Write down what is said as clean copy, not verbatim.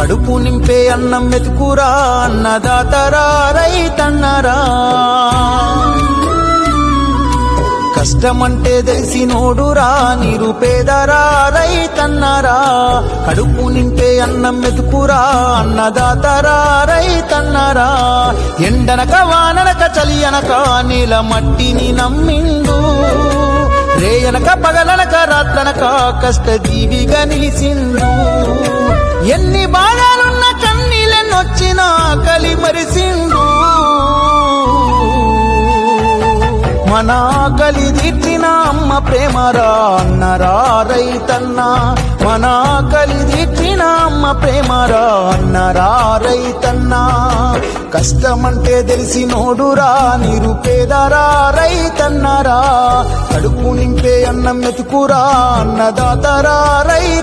కడుపు నింపే అన్నం మెతుకురా అన్నదాతరా రైతన్నరా కష్టమంటే తెలిసినోడురా నిరుపేదరా రైతన్నరా కడుపు నింపే అన్నం మెతుకురా అన్నదాతరా రైతన్నరా ఎండనక వాననక చలి అనక నీల మట్టిని నమ్మిండు రేయనక పగలనక రాత్రనక కష్టజీవిగా నిలిసిండు ఎన్ని బాధలున్న కన్నీళ్ళెన్నొచ్చినా ఆకలి మరిసిండు మన ఆకలి తీర్చిన అమ్మ ప్రేమరా అన్నరా రైతన్నా మన ఆకలి తీర్చిన అమ్మ ప్రేమరా అన్నరా రైతన్నా కష్టమంటే తెలిసినోడురా నిరుపేదరా రైతన్నరా కడుపు నింపే అన్నం మెతుకురా అన్నదాతరా రైత